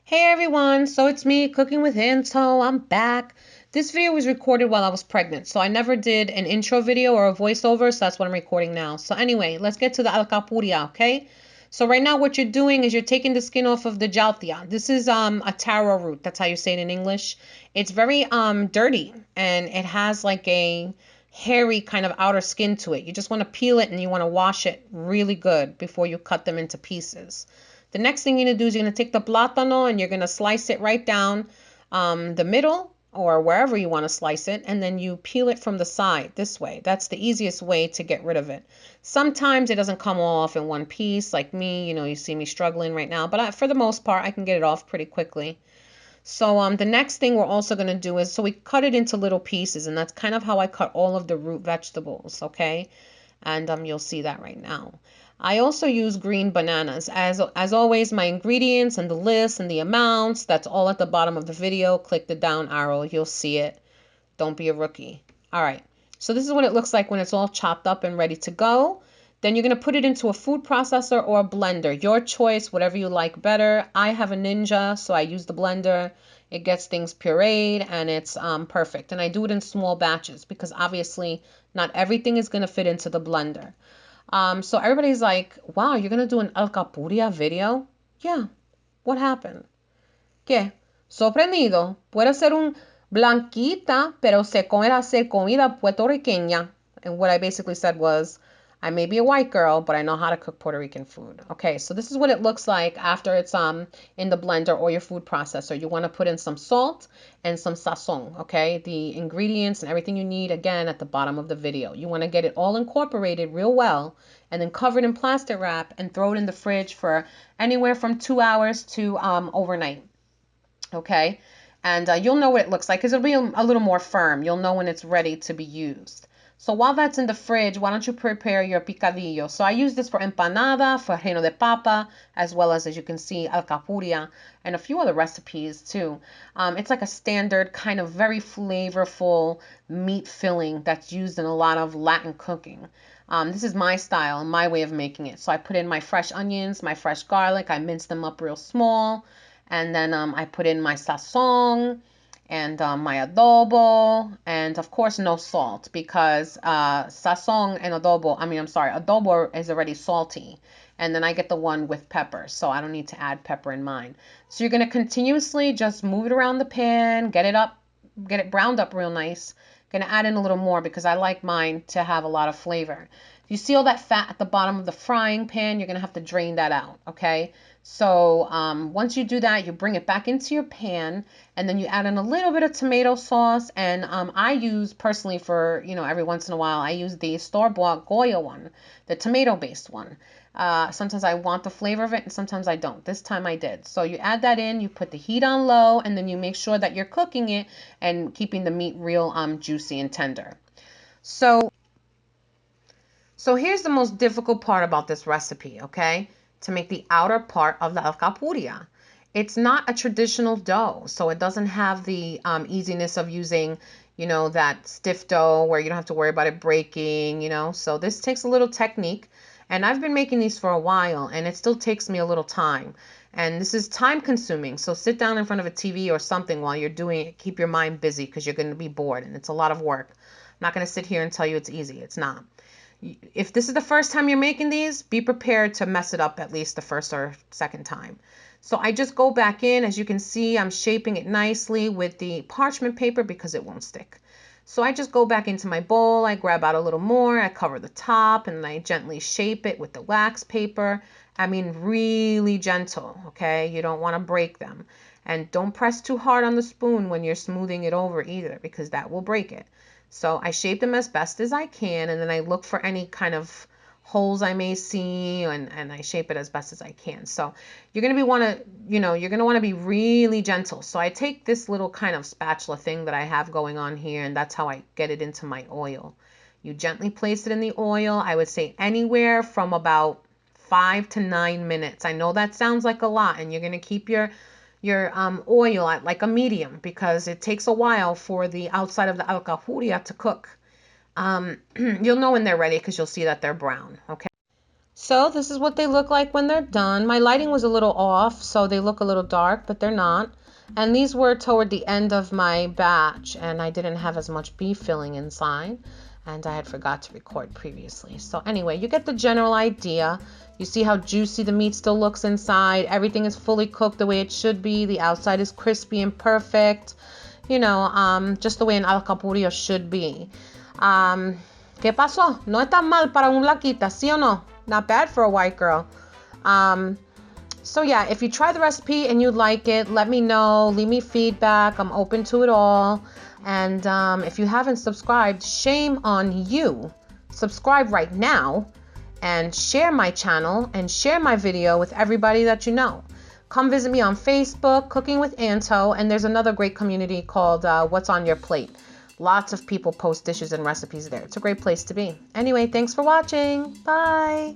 Hey everyone, so it's me, Cooking with Into. I'm back. This video was recorded while I was pregnant, so I never did an intro video or a voiceover, so that's what I'm recording now. So anyway, let's get to the alcapurria, okay? So right now what you're doing is you're taking the skin off of the Yautia. This is a taro root, that's how you say it in English. It's very dirty and it has like a hairy kind of outer skin to it. You just want to peel it and you want to wash it really good before you cut them into pieces. The next thing you're going to do is you're going to take the platano and you're going to slice it right down the middle or wherever you want to slice it, and then you peel it from the side this way. That's the easiest way to get rid of it. Sometimes it doesn't come off in one piece like me. You see me struggling right now, but for the most part, I can get it off pretty quickly. So the next thing we're also going to do is, so we cut it into little pieces, and that's kind of how I cut all of the root vegetables, okay? And you'll see that right now. I also use green bananas. As always, my ingredients and the list and the amounts, that's all at the bottom of the video. Click the down arrow, you'll see it. Don't be a rookie. All right, so this is what it looks like when it's all chopped up and ready to go. Then you're going to put it into a food processor or a blender. Your choice, whatever you like better. I have a Ninja, so I use the blender. It gets things pureed and it's perfect. And I do it in small batches because obviously not everything is going to fit into the blender. So everybody's like, wow, you're going to do an alcapurria video? Yeah. What happened? ¿Qué? Sorprendido. Puede ser un blanquita, pero se come hacer comida puertorriqueña. And what I basically said was, I may be a white girl, but I know how to cook Puerto Rican food. Okay, so this is what it looks like after it's in the blender or your food processor. You want to put in some salt and some sazon, okay? The ingredients and everything you need, again, at the bottom of the video. You want to get it all incorporated real well and then cover it in plastic wrap and throw it in the fridge for anywhere from 2 hours to overnight. Okay, and you'll know what it looks like because it'll be a little more firm. You'll know when it's ready to be used. So while that's in the fridge, why don't you prepare your picadillo? So I use this for empanada, for reino de papa, as well as you can see, alcapurria, and a few other recipes too. It's like a standard kind of very flavorful meat filling that's used in a lot of Latin cooking. This is my style, my way of making it. So I put in my fresh onions, my fresh garlic. I mince them up real small. And then I put in my sazon and my adobo, and of course no salt because sazon and adobo is already salty. And then I get the one with pepper, so I don't need to add pepper in mine. So you're going to continuously just move it around the pan, get it browned up real nice. Going to add in a little more because I like mine to have a lot of flavor. You see all that fat at the bottom of the frying pan? You're going to have to drain that out, okay? So once you do that, you bring it back into your pan, and then you add in a little bit of tomato sauce. And I use personally for, every once in a while, I use the store-bought Goya one, the tomato-based one. Sometimes I want the flavor of it, and sometimes I don't. This time I did. So you add that in, you put the heat on low, and then you make sure that you're cooking it and keeping the meat real juicy and tender. So here's the most difficult part about this recipe, okay? To make the outer part of the alcapurria. It's not a traditional dough, so it doesn't have the easiness of using, that stiff dough where you don't have to worry about it breaking, So this takes a little technique, and I've been making these for a while, and it still takes me a little time. And this is time consuming, so sit down in front of a TV or something while you're doing it. Keep your mind busy because you're going to be bored, and it's a lot of work. I'm not going to sit here and tell you it's easy. It's not. If this is the first time you're making these, be prepared to mess it up at least the first or second time. So I just go back in. As you can see, I'm shaping it nicely with the parchment paper because it won't stick. So I just go back into my bowl. I grab out a little more. I cover the top and I gently shape it with the wax paper. I mean, really gentle, okay? You don't want to break them. And don't press too hard on the spoon when you're smoothing it over either because that will break it. So I shape them as best as I can, and then I look for any kind of holes I may see, and I shape it as best as I can. So you're going to want to be really gentle. So I take this little kind of spatula thing that I have going on here, and that's how I get it into my oil. You gently place it in the oil. I would say anywhere from about 5 to 9 minutes. I know that sounds like a lot, and you're going to keep your oil at like a medium because it takes a while for the outside of the alcapurria to cook. You'll know when they're ready because you'll see that they're brown, okay? So this is what they look like when they're done. My lighting was a little off, so they look a little dark, but they're not. And these were toward the end of my batch, and I didn't have as much beef filling inside, and I had forgot to record previously. So anyway, you get the general idea. You see how juicy the meat still looks inside. Everything is fully cooked the way it should be. The outside is crispy and perfect. You know, just the way an alcapurria should be. ¿Qué pasó? No es tan mal para un blanquita, ¿sí o no? Not bad for a white girl. So yeah, if you try the recipe and you like it, let me know. Leave me feedback. I'm open to it all. And if you haven't subscribed, shame on you. Subscribe right now and share my channel and share my video with everybody that you know. Come visit me on Facebook, Cooking with Anto, and there's another great community called What's on Your Plate. Lots of people post dishes and recipes there. It's a great place to be. Anyway, thanks for watching. Bye.